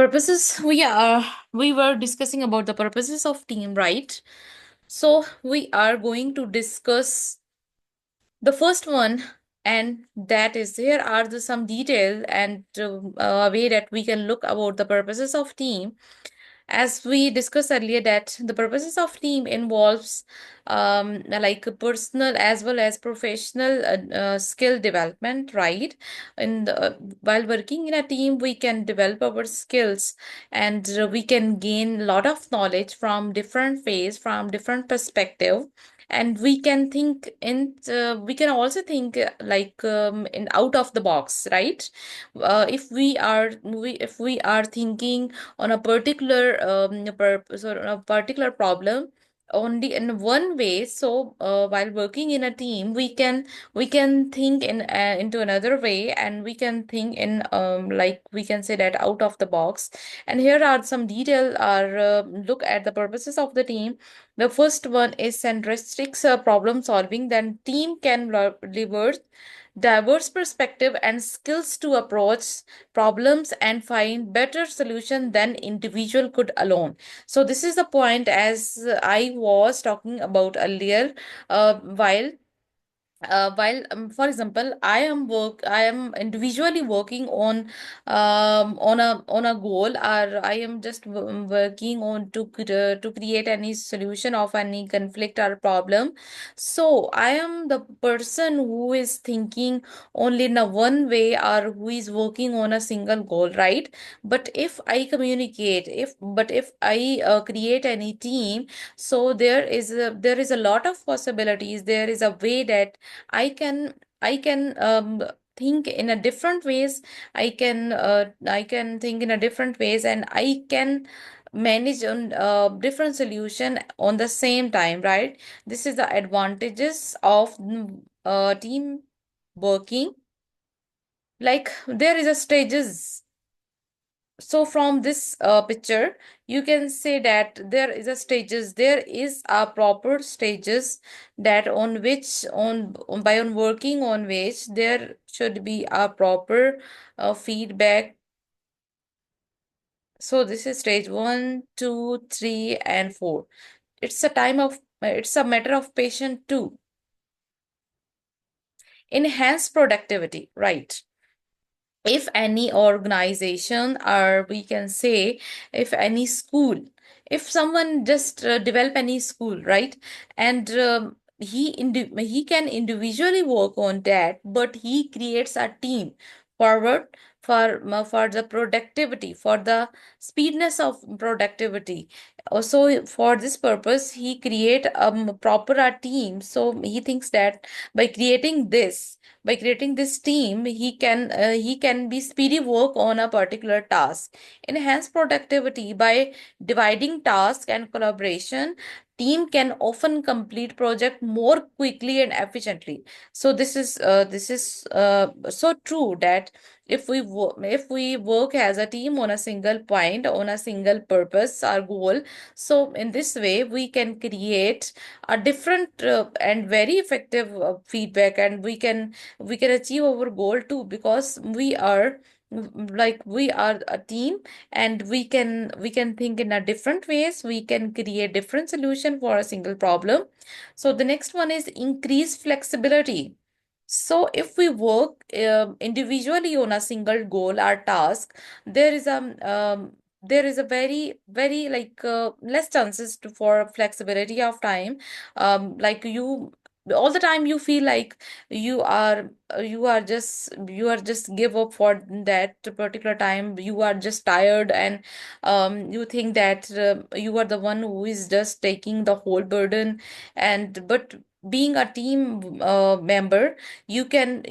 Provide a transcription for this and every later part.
Purposes, we were discussing about the purposes of team, right? So we are going to discuss the first one, and that is here are some detail and way that we can look about the purposes of team. As we discussed earlier, that the purposes of team involves like a personal as well as professional skill development, right? While working in a team, we can develop our skills, and we can gain a lot of knowledge from different ways, from different perspective. And we can also think in out of the box, right? If we are thinking on a particular purpose or a particular problem only in one way, so while working in a team, we can think into another way, and we can think in like we can say that out of the box. And here are some detail or look at the purposes of the team. The first one is and restricts problem solving. Then team can leverage diverse perspective and skills to approach problems and find better solution than individual could alone. So this is the point as I was talking about earlier, while for example I am individually working on a goal, or I am just working on to create any solution of any conflict or problem. So I am the person who is thinking only in a one way, or who is working on a single goal, right? But if I communicate, if I create any team, so there is a lot of possibilities. There is a way that I can think in a different ways. I can think in a different ways, and I can manage on different solution on the same time, right? This is the advantages of team working. Like there is a stages. So from this picture, you can say that there is a proper stages that on which on by on working on which there should be a proper feedback. So this is stage one, two, three, and four. It's a matter of patient too. Enhance productivity, right? If any organization, or we can say if any school, if someone just develop any school, right? And he can individually work on that, but he creates a team forward for the productivity, for the speedness of productivity. Also for this purpose he create proper a team. So he thinks that by creating this by creating this team, he can be speedy work on a particular task. Enhance productivity by dividing task and collaboration. Team can often complete project more quickly and efficiently. So this is so true that if we work as a team on a single point, on a single purpose or goal, so in this way we can create a different and very effective feedback, and we can achieve our goal too, because we are a team, and we can think in a different ways. We can create different solution for a single problem. So the next one is increase flexibility. So if we work individually on a single goal or task, there is there is a very less chances for flexibility of time. Like you all the time you feel like you are just give up for that particular time. You are just tired, and you think that you are the one who is just taking the whole burden. And but being a team member, you can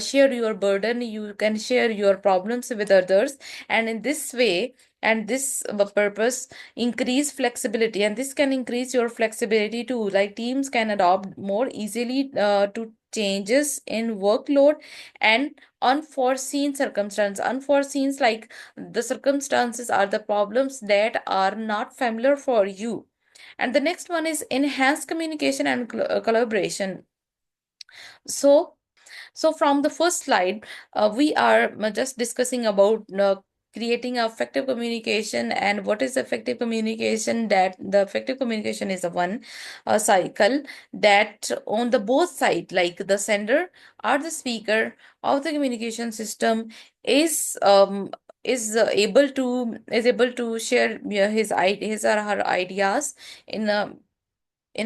share your burden, you can share your problems with others, and in this way, and this purpose increase flexibility, and this can increase your flexibility too. Like teams can adopt more easily to changes in workload and unforeseen circumstance. Unforeseen, like the circumstances are the problems that are not familiar for you. And the next one is enhanced communication and collaboration. So from the first slide, we are just discussing about creating effective communication. And what is effective communication? That the effective communication is a one cycle that on the both side, like the sender or the speaker of the communication system is able to share, yeah, his or her ideas in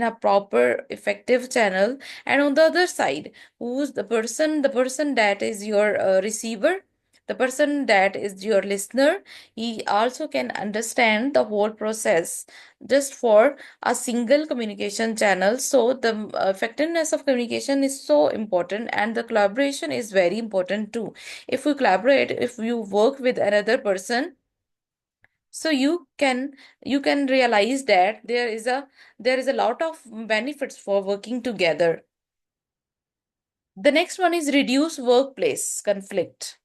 a proper effective channel. And on the other side, who's the person that is your receiver, the person that is your listener, he also can understand the whole process just for a single communication channel. So the effectiveness of communication is so important, and the collaboration is very important too. If we collaborate, if you work with another person, so you can realize that there is a lot of benefits for working together. The next one is reduce workplace conflict.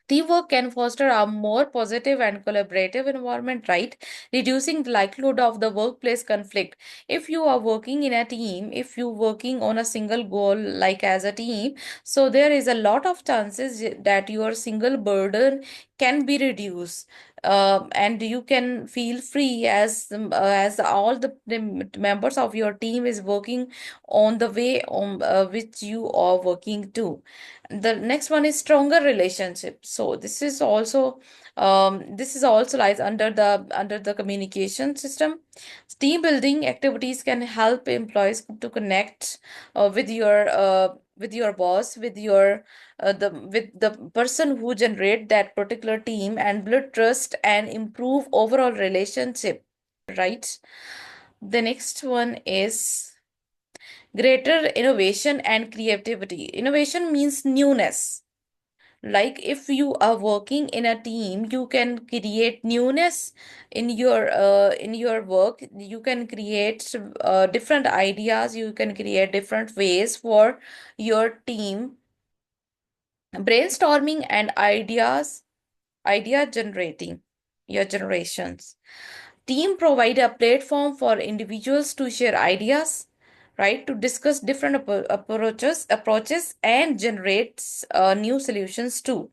Teamwork can foster a more positive and collaborative environment, right? Reducing the likelihood of the workplace conflict. If you are working in a team, if you working on a single goal like as a team, so there is a lot of chances that your single burden can be reduced. And you can feel free as all the members of your team is working on the way on which you are working too. The next one is stronger relationship. So this is also lies under the communication system. Team building activities can help employees to connect with your boss, with the person who generate that particular team, and build trust and improve overall relationship, right? The next one is greater innovation and creativity. Innovation means newness. Like if you are working in a team, you can create newness in your work. You can create different ideas. You can create different ways for your team. Brainstorming and idea generating, your generations. Team provide a platform for individuals to share ideas, right? To discuss different approaches and generate new solutions too.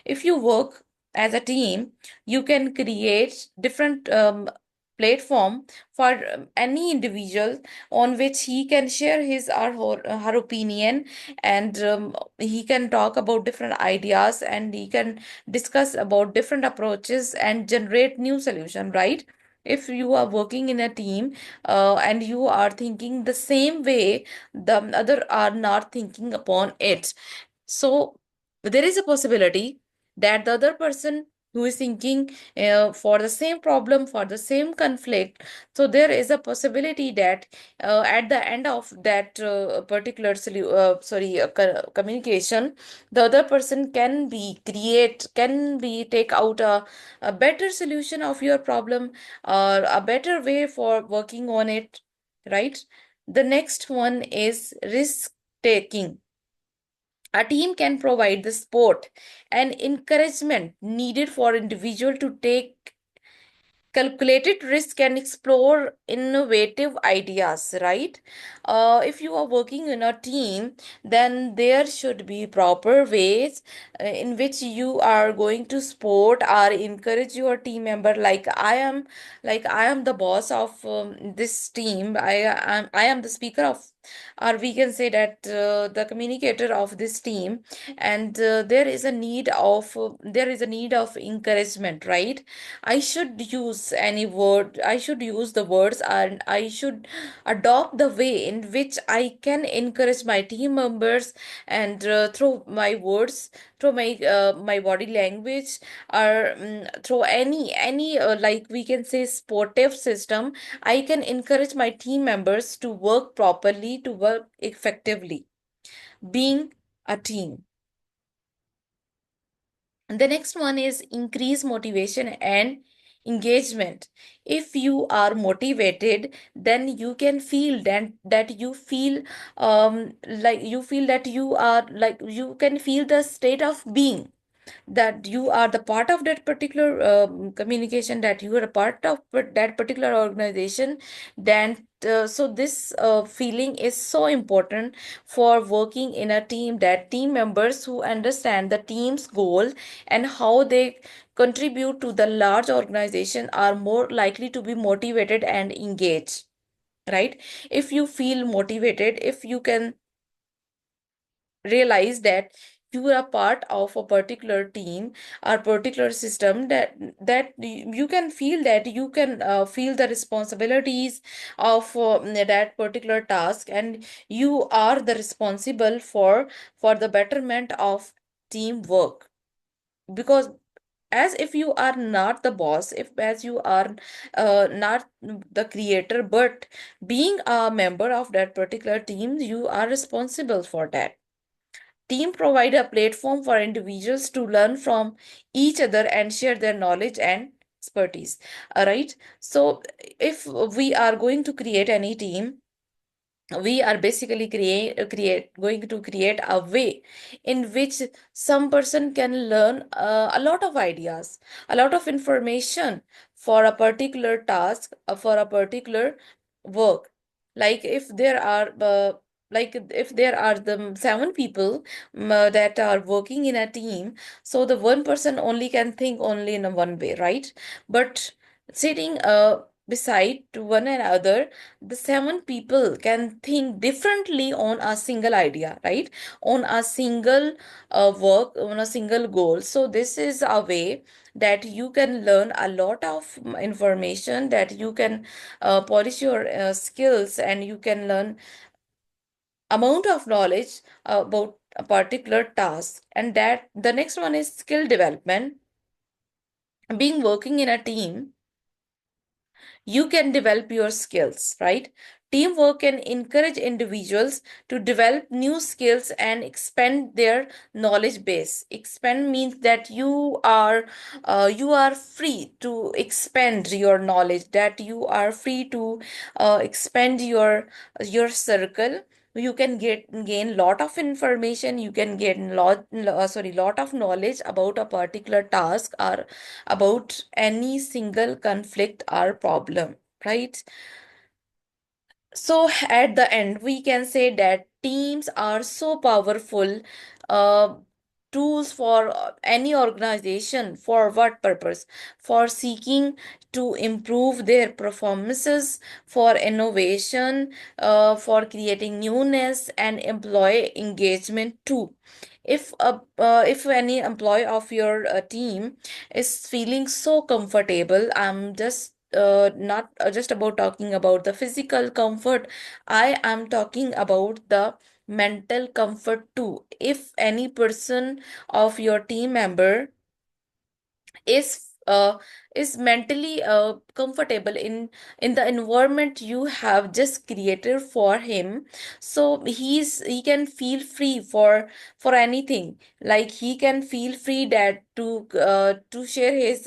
If you work as a team, you can create different platform for any individual on which he can share his or her opinion, and he can talk about different ideas, and he can discuss about different approaches and generate new solution, right? If you are working in a team and you are thinking the same way, the other are not thinking upon it, so there is a possibility that the other person who is thinking for the same problem, for the same conflict, so there is a possibility that at the end of that particular communication, the other person can be take out a better solution of your problem, or a better way for working on it, right? The next one is risk taking. A team can provide the support and encouragement needed for individual to take calculated risk and explore innovative ideas, right? If you are working in a team, then there should be proper ways in which you are going to support or encourage your team member. Like I am the boss of this team. I am the speaker of, or we can say that the communicator of this team, and there is a need of encouragement, right? I should use the words, and I should adopt the way in which I can encourage my team members, and through my words, through my body language, or through any like we can say sportive system, I can encourage my team members to work properly, to work effectively, being a team. And the next one is increase motivation and engagement. If you are motivated, then you can feel that you feel like you feel that you are like you can feel the state of being. that you are the part of that particular communication, that you are a part of that particular organization, then so this feeling is so important for working in a team, that team members who understand the team's goal and how they contribute to the large organization are more likely to be motivated and engaged, right? If you feel motivated, if you can realize that you are part of a particular team or particular system, you can feel that you can feel the responsibilities of that particular task, and you are the responsible for the betterment of teamwork. Because as if you are not the boss, if as you are not the creator, but being a member of that particular team, you are responsible for that. Team provide a platform for individuals to learn from each other and share their knowledge and expertise. All right. So if we are going to create any team, we are basically create going to create a way in which some person can learn a lot of ideas, a lot of information for a particular task, for a particular work. Like if there are the seven people that are working in a team, so the one person only can think only in a one way, right? But sitting beside to one another, the seven people can think differently on a single idea, right? On a single work, on a single goal. So this is a way that you can learn a lot of information, that you can polish your skills, and you can learn amount of knowledge about a particular task. And that the next one is skill development. Being working in a team, you can develop your skills, right? Teamwork can encourage individuals to develop new skills and expand their knowledge base. Expand means that you are free to expand your knowledge, that you are free to expand your circle. You can gain lot of information, you can gain lot of knowledge about a particular task, or about any single conflict or problem, right? So at the end, we can say that teams are so powerful uh, tools for any organization. For what purpose? For seeking to improve their performances, for innovation, for creating newness and employee engagement too. If any employee of your team is feeling so comfortable, I'm just not just about talking about the physical comfort, I am talking about the mental comfort too. If any person of your team member is is mentally comfortable in the environment you have just created for him, so he can feel free for anything. Like he can feel free that to share his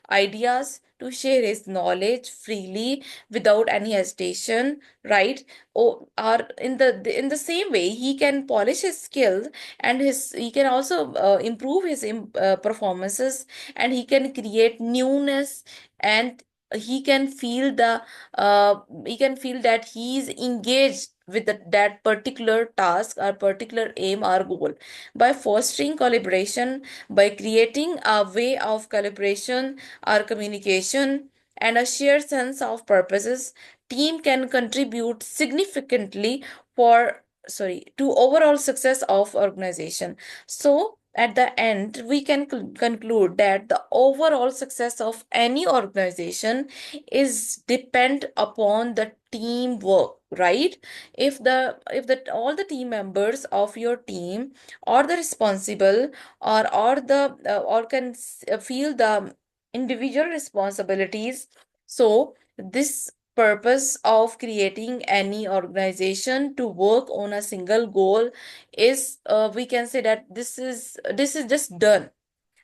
ideas, to share his knowledge freely without any hesitation, right? Or in the same way, he can polish his skills, and his he can also improve his performances, and he can create newness, and he can feel the he can feel that he is engaged with that particular task or particular aim or goal. By fostering collaboration, by creating a way of collaboration or communication and a shared sense of purposes, team can contribute significantly for to overall success of organization. So at the end, we can conclude that the overall success of any organization is depend upon the teamwork, right? If the all the team members of your team are the responsible, or the or can feel the individual responsibilities, so this purpose of creating any organization to work on a single goal is, we can say that this is just done.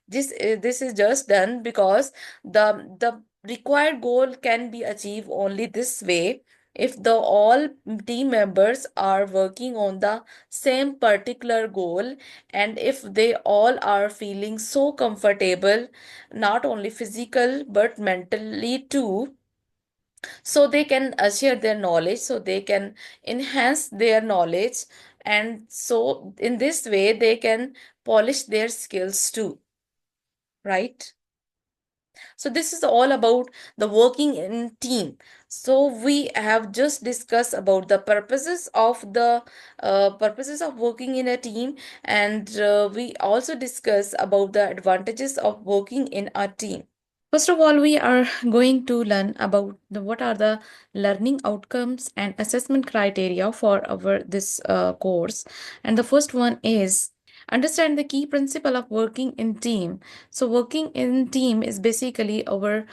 This is just done because the required goal can be achieved only this way, if the all team members are working on the same particular goal, and if they all are feeling so comfortable, not only physical but mentally too, so they can share their knowledge, so they can enhance their knowledge, and so in this way they can polish their skills too, right? So this is all about the working in team. So we have just discussed about the purposes of working in a team, and we also discussed about the advantages of working in a team. First of all, we are going to learn about what are the learning outcomes and assessment criteria for our this course. And the first one is understand the key principle of working in team. So working in team is basically our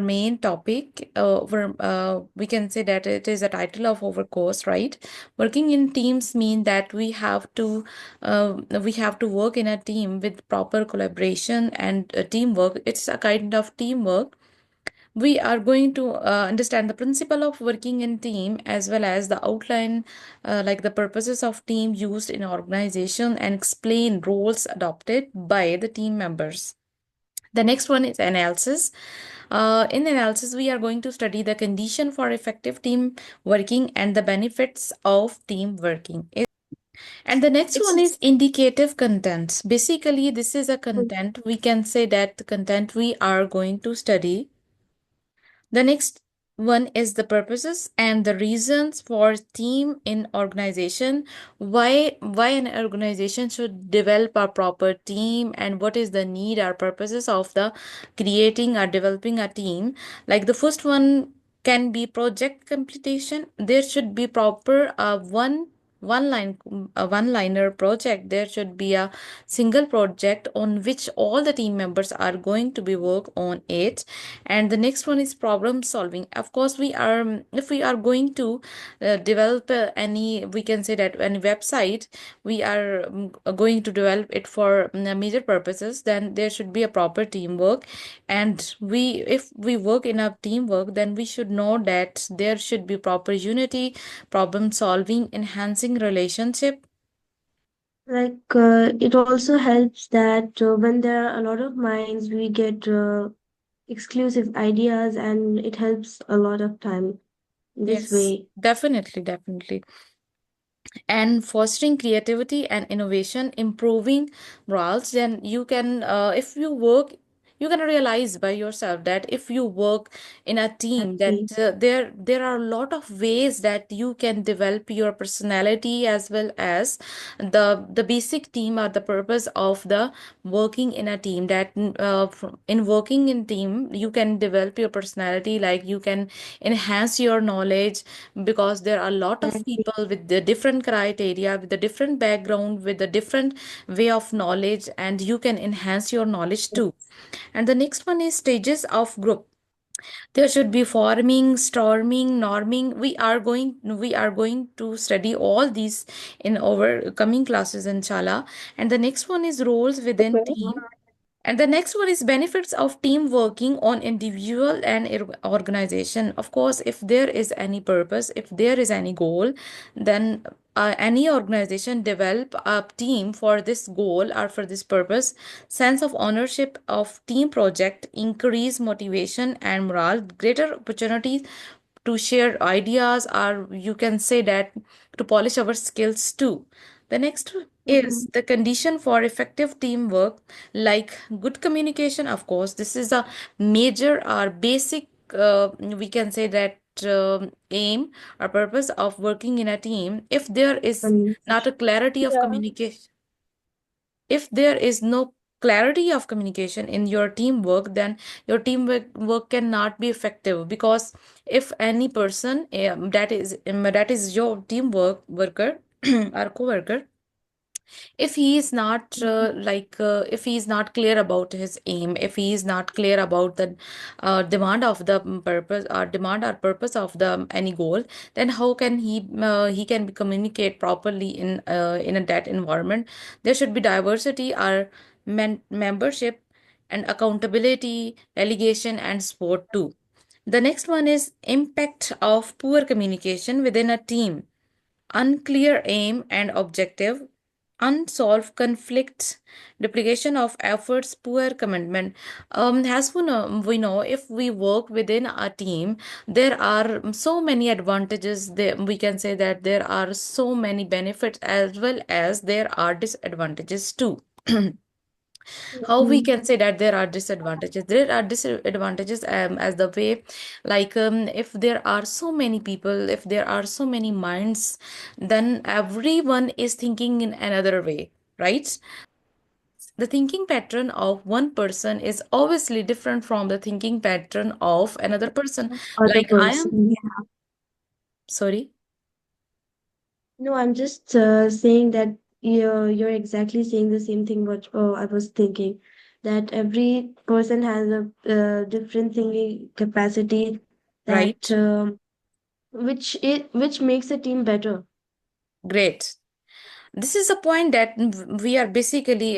main topic. We can say that it is a title of our course, right? Working in teams mean that we have to work in a team with proper collaboration and teamwork. It's a kind of teamwork. We are going to understand the principle of working in team, as well as the outline, like the purposes of team used in organization, and explain roles adopted by the team members. The next one is analysis. In analysis, we are going to study the condition for effective team working and the benefits of team working. And the next one is indicative content. Basically, this is a content. We can say that the content we are going to study. The next one is the purposes and the reasons for team in organization. Why an organization should develop a proper team, and what is the need or purposes of the creating or developing a team. Like the first one can be project completion. There should be proper one liner project. There should be a single project on which all the team members are going to be work on it. And the next one is problem solving. Of course, we are if we are going to develop any, we can say that any website, we are going to develop it for major purposes, then there should be a proper teamwork. And we if we work in a teamwork, then we should know that there should be proper unity, problem solving, enhancing relationship. It also helps that when there are a lot of minds, we get exclusive ideas, and it helps a lot of time this Yes, way. definitely, definitely. And fostering creativity and innovation, improving morals. Then you can, if you work, you can realize by yourself that if you work in a team, that Exactly. there are a lot of ways that you can develop your personality, as well as the basic team or the purpose of the working in a team. That in working in team, you can develop your personality, like you can enhance your knowledge, because there are a lot of Exactly. people with the different criteria, with the different background, with the different way of knowledge, and you can enhance your knowledge too. And the next one is stages of group. There should be forming, storming, norming. We are going to study all these in our coming classes, inshallah. And the next one is roles within team. And the next one is benefits of team working on individual and organization. Of course, if there is any purpose, if there is any goal, then any organization develop a team for this goal or for this purpose. Sense of ownership of team project, increase motivation and morale, greater opportunities to share ideas, or you can say that to polish our skills too. The next is Mhm. the condition for effective teamwork, like good communication. Of course, this is a major or basic, we can say that aim or purpose of working in a team. If there is not a Communication. clarity of Yeah. communication, if there is no clarity of communication in your teamwork, then your teamwork cannot be effective. Because if any person that is your teamwork worker or co-worker, if he is not if he is not clear about his aim, if he is not clear about the demand of the purpose, or demand or purpose of the any goal, then how can he can be communicate properly in a that environment. There should be diversity or membership and accountability, delegation and support too. The next one is impact of poor communication within a team. Unclear aim and objective, unsolved conflicts, duplication of efforts, poor commitment. As we know, if we work within a team, there are so many advantages. There, we can say that there are so many benefits as well as there are disadvantages too. How we Mm. can say that there are disadvantages? There are disadvantages as the way, like if there are so many people, if there are so many minds, then everyone is thinking in another way, right? The thinking pattern of one person is obviously different from the thinking pattern of another person. Other Like I am person. Yeah. sorry. No, I'm just saying that you're exactly saying the same thing what I was thinking, that every person has a different thinking capacity that Right. which makes a team better. Great. This is a point that we are basically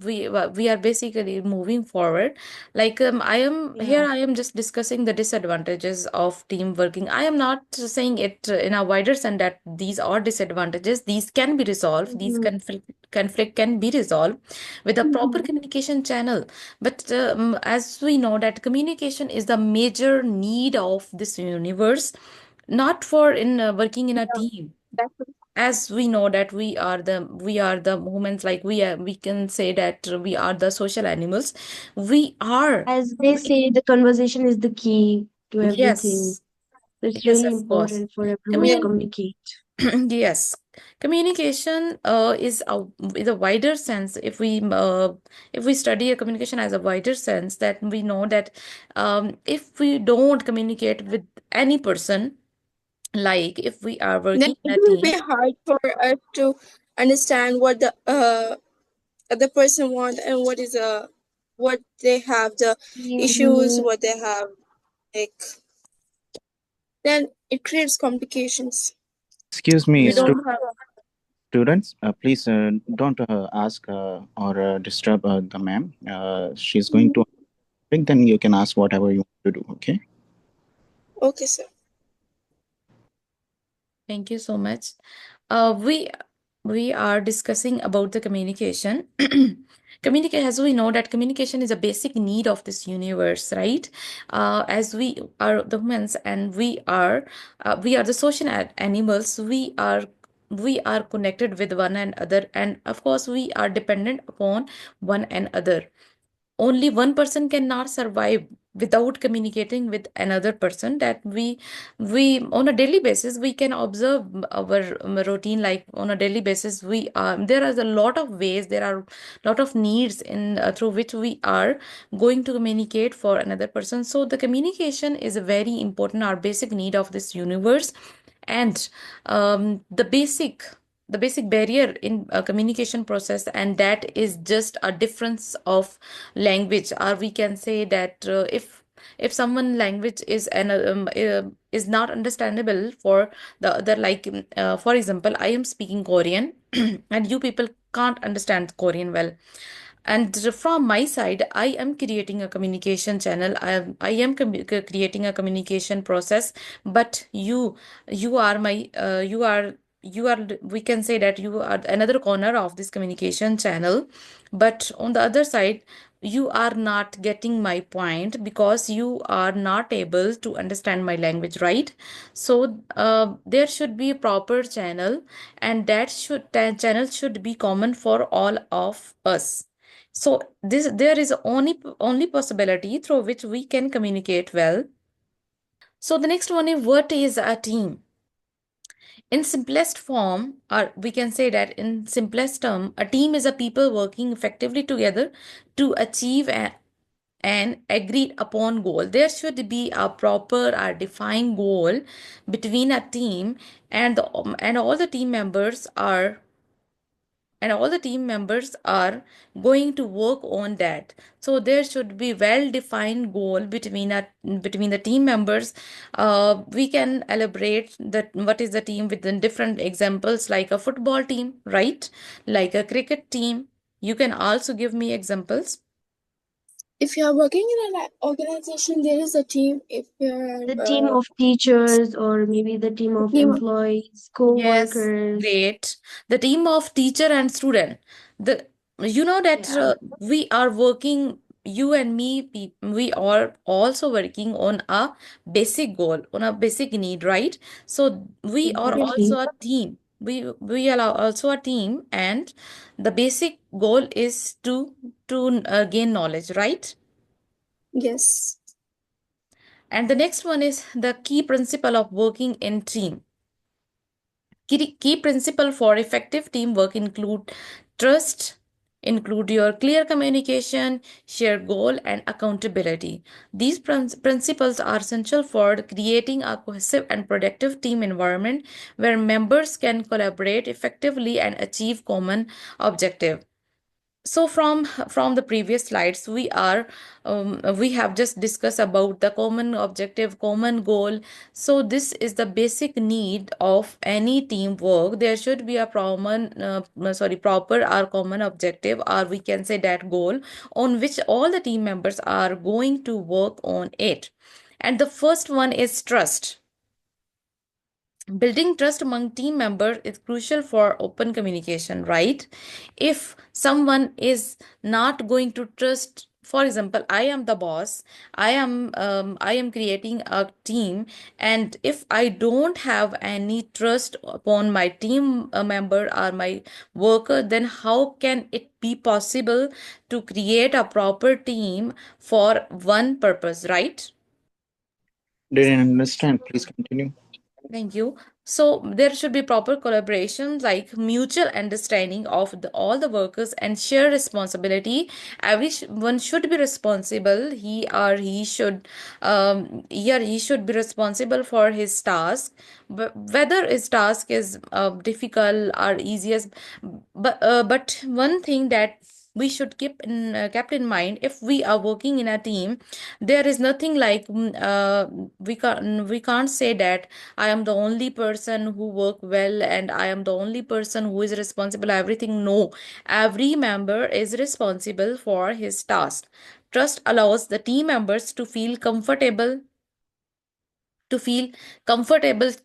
we are basically moving forward. Like Yeah. I am just discussing the disadvantages of team working. I am not saying it in a wider sense that these are disadvantages. These can be resolved. These Mhm. conflict can be resolved with a proper communication channel. But as we know that communication is the major need of this universe, not for in working in a Yeah. team. That's As we know that we are the humans, like we can say that we are the social animals. we are as they we, say, the conversation is the key to everything. yes, It's yes, really of course. important for everyone to Yeah. Commun communicate. yes, communication is a wider sense. If we study a communication as a wider sense, that we know that if we don't communicate with any person, like if we are Then working in it a will be team. hard for us to understand what the other person want and what they have the issues, Mhm. what they have like. Then it creates complications. Excuse If me, you Yeah. don't have. students. Please don't ask or disturb the ma'am. She's going to speak, then you can ask whatever you want to do. Okay. Okay, sir. Thank you so much. We are discussing about the communication. Communicate, as we know that communication is a basic need of this universe, right? As we are the humans and we are the social animals. We are connected with one another, and of course we are dependent upon one another. Only one person cannot survive without communicating with another person. That we on a daily basis we can observe our routine. Like on a daily basis, we there are a lot of ways, there are a lot of needs in through which we are going to communicate for another person. So the communication is a very important, our basic need of this universe. And the basic barrier in a communication process, and that is just a difference of language. Or we can say that if someone language is not understandable for the other, like for example, I am speaking Korean and you people can't understand Korean well. And from my side, I am creating a communication channel. I am creating a communication process. But you are my you are, we can say that you are another corner of this communication channel. But on the other side, you are not getting my point because you are not able to understand my language, right? So there should be a proper channel, and that channel should be common for all of us. So this there is only possibility through which we can communicate well. So the next one is, what is a team? In simplest form, or we can say that in simplest term, a team is a people working effectively together to achieve an agreed upon goal. There should be a proper or defined goal between a team, and all the team members are going to work on that. So there should be well defined goal between the team members. We can elaborate that what is the team with the different examples, like a football team, right? Like a cricket team. You can also give me examples. If you are working in an organization, there is a team. If you're The team of teachers or maybe the team a of team, employees, Yes, co-workers. great. The team of teacher and student. The you know that Yeah. we are working, you and me, we are also working on a basic goal, on a basic need, right? So we are Exactly. also a team. We are also a team, and the basic goal is to gain knowledge, right? yes, And the next one is the key principle of working in team. Key principle for effective teamwork include trust, include your clear communication, share goal, and accountability. These principles are essential for creating a cohesive and productive team environment where members can collaborate effectively and achieve common objective. So from the previous slides, we have just discussed about the common objective, common goal. So this is the basic need of any teamwork. There should be a proper or common objective, or we can say that goal, on which all the team members are going to work on it. And the first one is trust. Building trust among team members is crucial for open communication, right? If someone is not going to trust, for example, I am the boss, I am creating a team, and if I don't have any trust upon my team member or my worker, then how can it be possible to create a proper team for one purpose, right? Didn't understand. Please continue. Thank you. So there should be proper collaboration, like mutual understanding of all the workers and share responsibility. Everyone should be responsible. He should be responsible for his task, but whether his task is difficult or easiest. But one thing that we should kept in mind, if we are working in a team, there is nothing like we can't say that I am the only person who work well and I am the only person who is responsible everything. No, every member is responsible for his task. Trust allows the team members to feel comfortable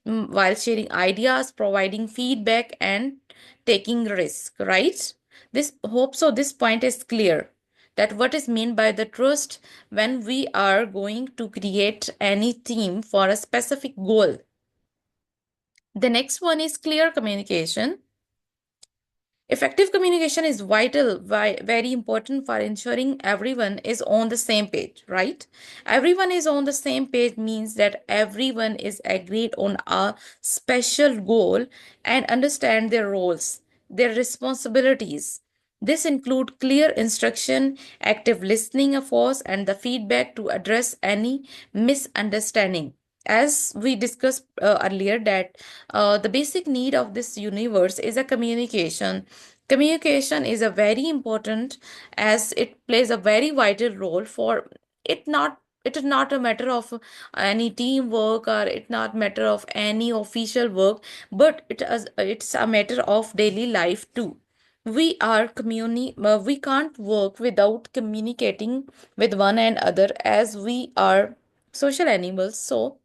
while sharing ideas, providing feedback, and taking risk, right? This hope so this point is clear, that what is meant by the trust when we are going to create any team for a specific goal. The next one is clear communication. Effective communication is vital, very important for ensuring everyone is on the same page, right? Everyone is on the same page means that everyone is agreed on a special goal and understand their roles, their responsibilities. This include clear instruction, active listening of us, and the feedback to address any misunderstanding. As we discussed earlier, that the basic need of this universe is a communication. Communication is a very important, as it plays a very vital role for it is not a matter of any teamwork, or it not matter of any official work, but it's a matter of daily life too. We can't work without communicating with one another, as we are social animals. So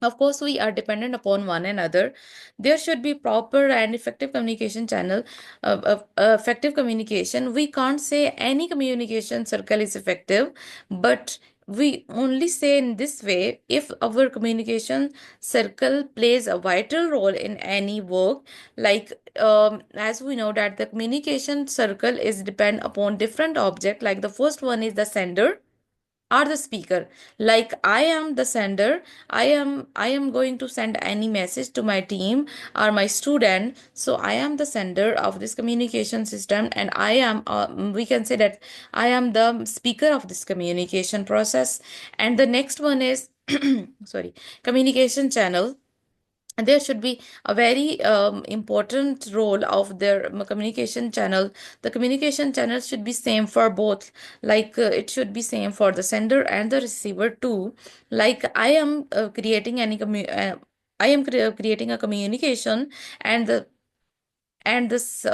of course, we are dependent upon one another. There should be proper and effective communication channel. Effective communication. We can't say any communication circle is effective, but we only say in this way if our communication circle plays a vital role in any work. Like as we know that the communication circle is depend upon different object. Like the first one is the sender or the speaker. Like I am the sender, I am going to send any message to my team or my student. So I am the sender of this communication system, and I am we can say that I am the speaker of this communication process. And the next one is sorry, communication channel. And there should be a very important role of their communication channel. The communication channel should be same for both. Like it should be same for the sender and the receiver too. Like I am creating a communication, and the And this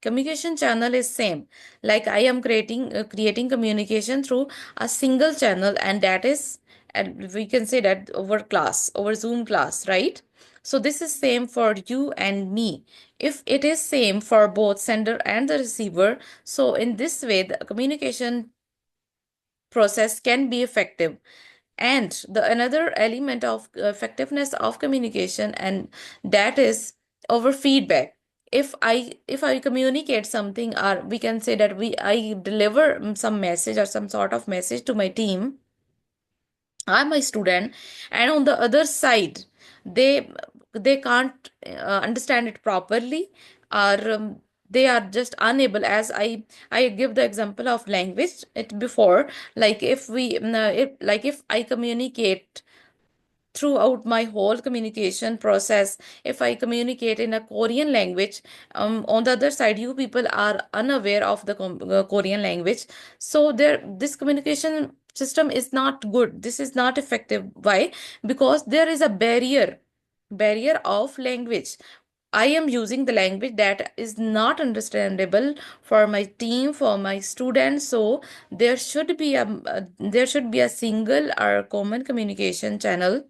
communication channel is same, like I am creating communication through a single channel, and that is, and we can say that over class, over Zoom class, right? So this is same for you and me. If it is same for both sender and the receiver, so in this way the communication process can be effective. And the another element of effectiveness of communication, and that is over feedback. If I communicate something, or we can say that I deliver some message or some sort of message to my team, I'm a student, and on the other side, they they can't understand it properly, or they are just unable. As I give the example of language it before, like if I communicate throughout my whole communication process, if I communicate in a Korean language, on the other side you people are unaware of the Korean language, so there this communication system is not good, this is not effective. Why? Because there is a barrier of language. I am using the language that is not understandable for my team, for my students. So there should be a single or common communication channel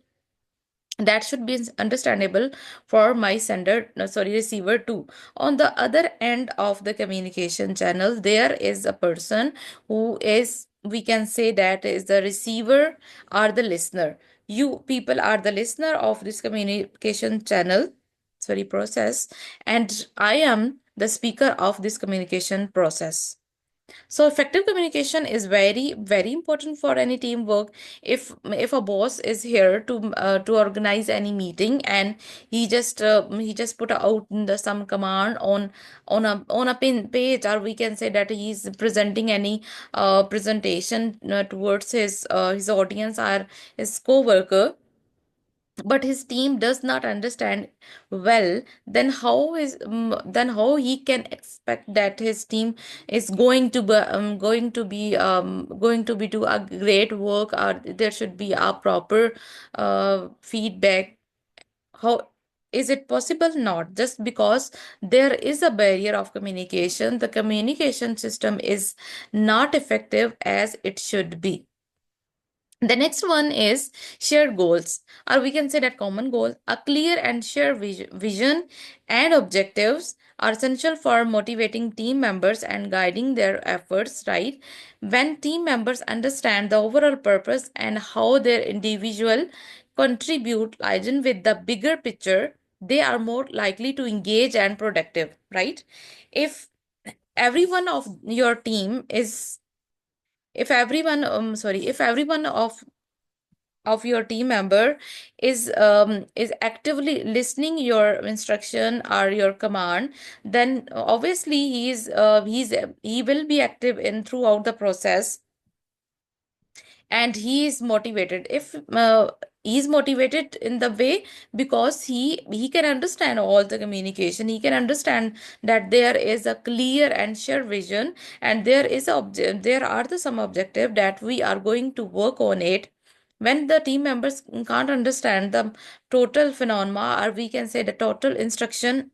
that should be understandable for my sender, no, sorry, receiver too. On the other end of the communication channel, there is a person who is, we can say, that is the receiver or the listener. You people are the listener of this communication channel, sorry, process, and I am the speaker of this communication process. So effective communication is very, very important for any teamwork. If a boss is here to organize any meeting, and he just put out some command on a pin page, or we can say that he's presenting any presentation towards his audience or his co-worker, but his team does not understand well, then how he can expect that his team is going to be do a great work, or there should be a proper feedback. How is it possible? Not just because there is a barrier of communication, the communication system is not effective as it should be. The next one is shared goals, or we can say that common goals. A clear and shared vision and objectives are essential for motivating team members and guiding their efforts, right? When team members understand the overall purpose and how their individual contribute align with the bigger picture, they are more likely to engage and productive, right? If everyone of your team is if everyone sorry if everyone of your team member is actively listening your instruction or your command, then obviously he will be active in throughout the process, and he is motivated. If he's motivated in the way, because he can understand all the communication, he can understand that there is a clear and shared vision, and there are some objective that we are going to work on it. When the team members can't understand the total phenomena, or we can say the total instruction,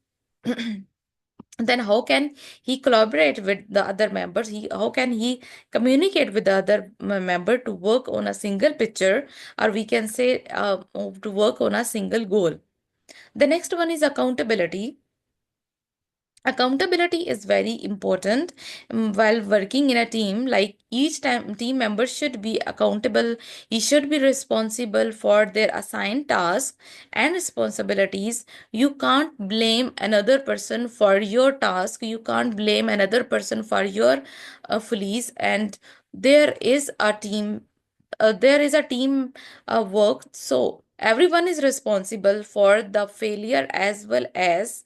then how can he collaborate with the other members? How can he communicate with the other member to work on a single picture, or we can say to work on a single goal? The next one is accountability. Accountability is very important while working in a team. Like each time team member should be accountable. He should be responsible for their assigned tasks and responsibilities. You can't blame another person for your task. You can't blame another person for your fleas. And there is a team. There is a team work. So everyone is responsible for the failure as well as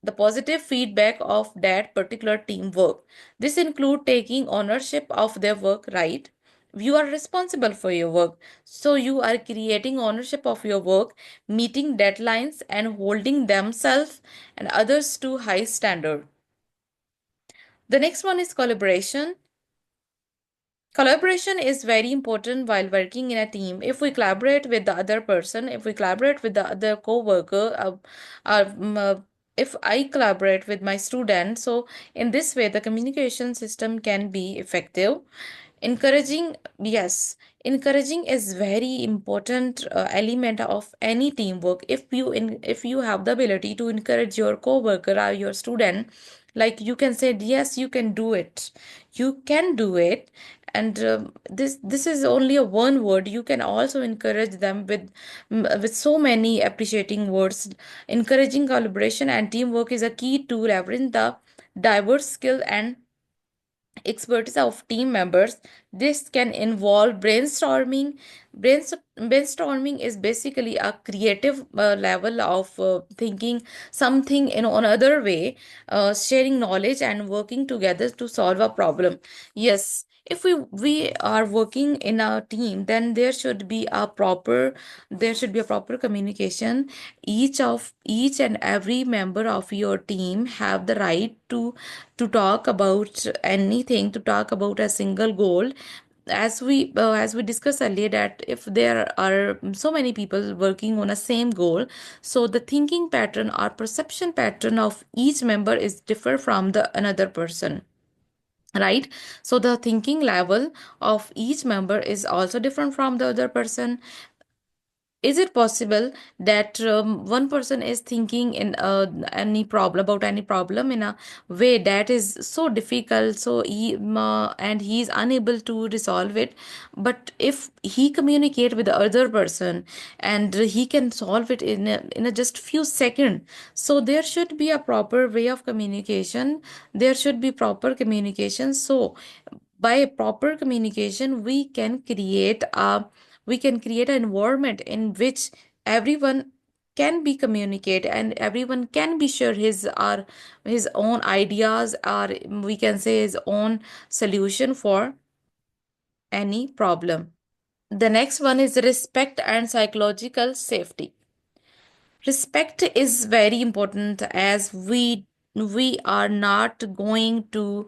the positive feedback of that particular teamwork. This include taking ownership of their work, right? You are responsible for your work. So you are creating ownership of your work, meeting deadlines and holding themselves and others to high standard. The next one is collaboration. Collaboration is very important while working in a team. If we collaborate with the other person, if we collaborate with the other co-worker, if I collaborate with my students, so in this way the communication system can be effective. Encouraging, yes, encouraging is very important element of any teamwork. If you have the ability to encourage your coworker or your student, like you can say, yes, you can do it, you can do it. And this is only a one word. You can also encourage them with so many appreciating words. Encouraging collaboration and teamwork is a key to leveraging the diverse skill and expertise of team members. This can involve brainstorming. Brainstorming is basically a creative level of thinking something in another way, sharing knowledge and working together to solve a problem. Yes, if we are working in a team, then there should be a proper communication. Each and every member of your team have the right to talk about anything, to talk about a single goal. As we discussed earlier, that if there are so many people working on a same goal, so the thinking pattern or perception pattern of each member is different from the another person, right? So the thinking level of each member is also different from the other person. Is it possible that one person is thinking in any problem in a way that is so difficult, and he is unable to resolve it, but if he communicate with the other person, and he can solve it in a just few seconds. So there should be a proper way of communication. There should be proper communication. So by proper communication, we can create an environment in which everyone can be communicate, and everyone can be share his own ideas, or we can say his own solution for any problem. The next one is respect and psychological safety. Respect is very important, as we are not going to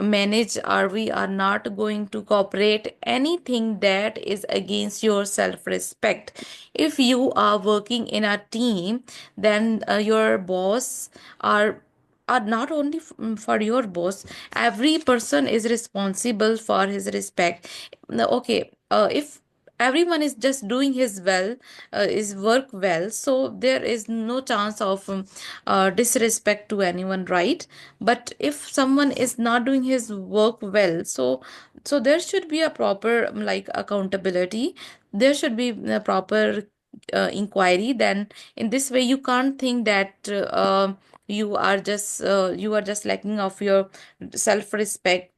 manage, or we are not going to cooperate anything that is against your self respect. If you are working in a team, then your boss are not only for your boss. Every person is responsible for his respect. Okay, if everyone is just doing his work well, so there is no chance of disrespect to anyone, right? But if someone is not doing his work well, so there should be a proper like accountability. There should be a proper inquiry. Then in this way you can't think that you are just lacking of your self respect.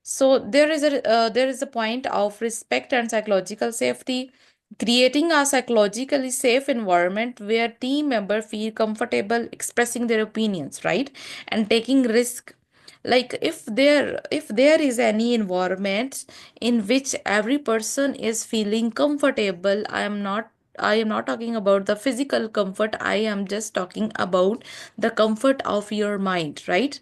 So there is a point of respect and psychological safety. Creating a psychologically safe environment where team members feel comfortable expressing their opinions, right? And taking risk. Like if there is any environment in which every person is feeling comfortable, I am not talking about the physical comfort, I am just talking about the comfort of your mind, right?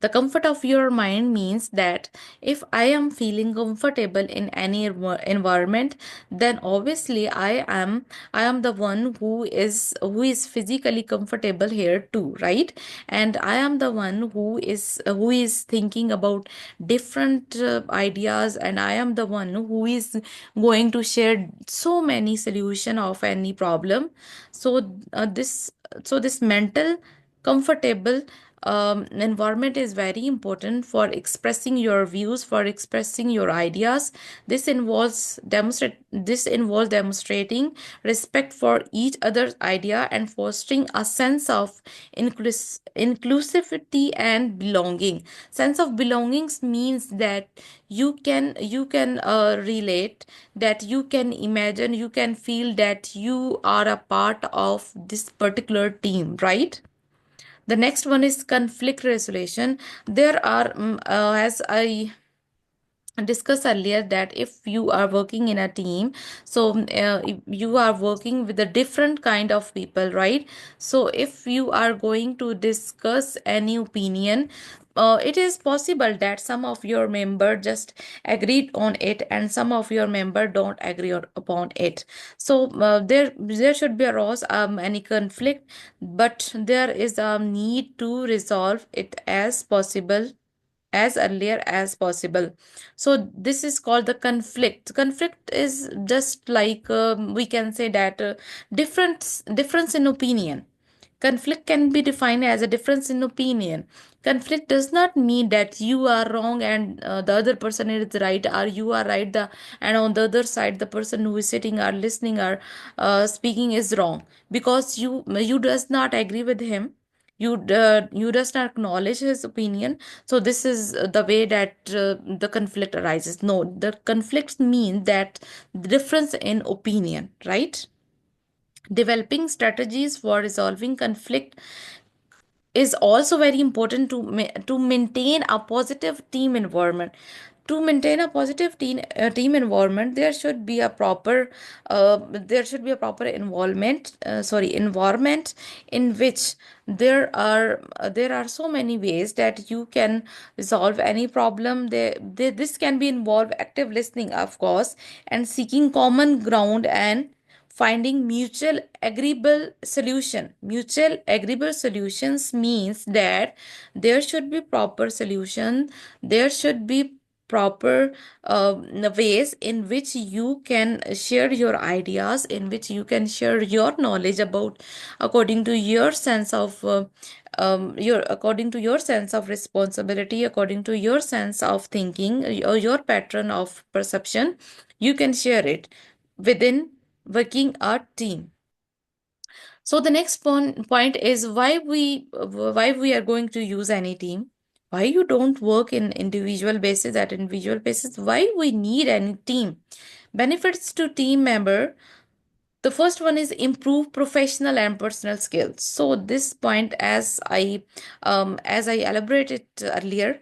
The comfort of your mind means that if I am feeling comfortable in any environment, then obviously I am the one who is physically comfortable here too, right? And I am the one who is thinking about different ideas, and I am the one who is going to share so many solution of any problem. So this mental comfortable environment is very important for expressing your views, for expressing your ideas. This involves demonstrating respect for each other's idea and fostering a sense of inclusivity and belonging. Sense of belongings means that you can relate, that you can imagine, you can feel that you are a part of this particular team, right? The next one is conflict resolution. There are, as I discussed earlier, that if you are working in a team, so if you are working with a different kind of people, right? So if you are going to discuss any opinion, it is possible that some of your member just agreed on it and some of your member don't agree upon it. So there should be a rose any conflict, but there is a need to resolve it as possible, as earlier as possible. So this is called the conflict is just like we can say that difference in opinion. Conflict can be defined as a difference in opinion. Conflict does not mean that you are wrong and the other person is right, or you are right and on the other side the person who is sitting or listening or speaking is wrong, because you does not agree with him, you does not acknowledge his opinion. So this is the way that the conflict arises. No, the conflicts mean that the difference in opinion, right? Developing strategies for resolving conflict is also very important to maintain a positive team environment. To maintain a positive team environment, there should be a proper environment in which there are so many ways that you can resolve any problem. This can be involve active listening, of course, and seeking common ground and finding mutual agreeable solutions means that there should be proper solution, there should be proper ways in which you can share your ideas, in which you can share your knowledge about according to your sense of your according to your sense of responsibility, according to your sense of thinking or your pattern of perception. You can share it within working a team. So the next point is why we are going to use any team. Why you don't work in individual basis at individual basis? Why we need any team? Benefits to team member. The first one is improve professional and personal skills. So this point, as I elaborated earlier,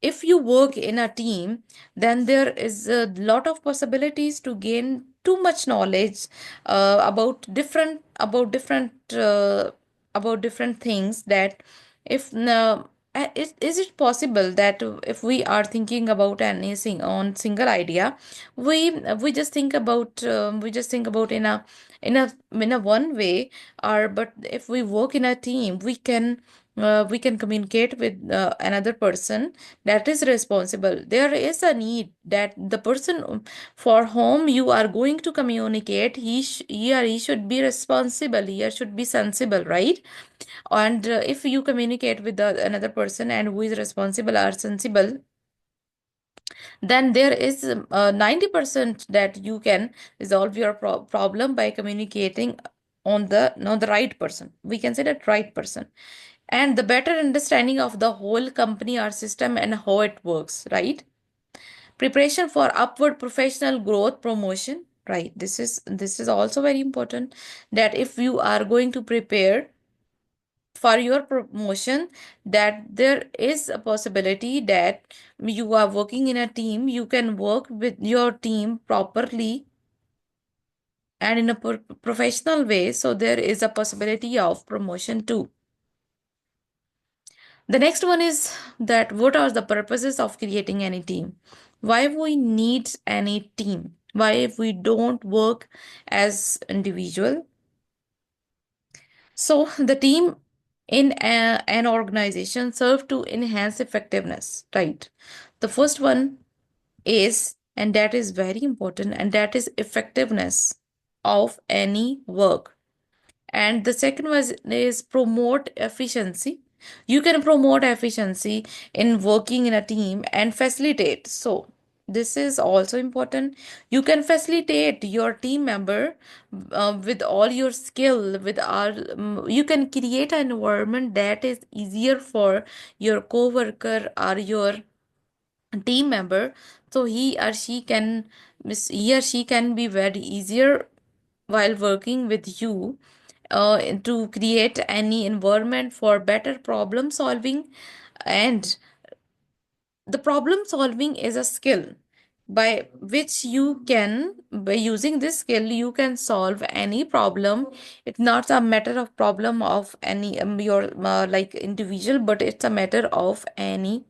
if you work in a team, then there is a lot of possibilities to gain too much knowledge about different things. That if is it possible that if we are thinking about anything on single idea, we just think about in a one way, or but if we work in a team, we can communicate with another person that is responsible. There is a need that the person for whom you are going to communicate, he or he should be responsible, he should be sensible, right? And if you communicate with another person and who is responsible or sensible, then there is 90% that you can resolve your problem by communicating on the right person. We can say that right person, and the better understanding of the whole company or system and how it works, right? Preparation for upward professional growth promotion, right? This is also very important, that if you are going to prepare for your promotion, that there is a possibility that you are working in a team, you can work with your team properly and in a professional way, so there is a possibility of promotion too. The next one is that what are the purposes of creating any team? Why we need any team? Why if we don't work as individual? So the team in an organization serve to enhance effectiveness, right? The first one is, and that is very important, and that is effectiveness of any work. And the second was is promote efficiency. You can promote efficiency in working in a team and facilitate. So this is also important. You can facilitate your team member with all your skill, with all you can create an environment that is easier for your co-worker or your team member, so he or she can be very easier while working with you, to create any environment for better problem solving. And the problem solving is a skill by which you can, by using this skill, you can solve any problem. It's not a matter of problem of any your like individual, but it's a matter of any.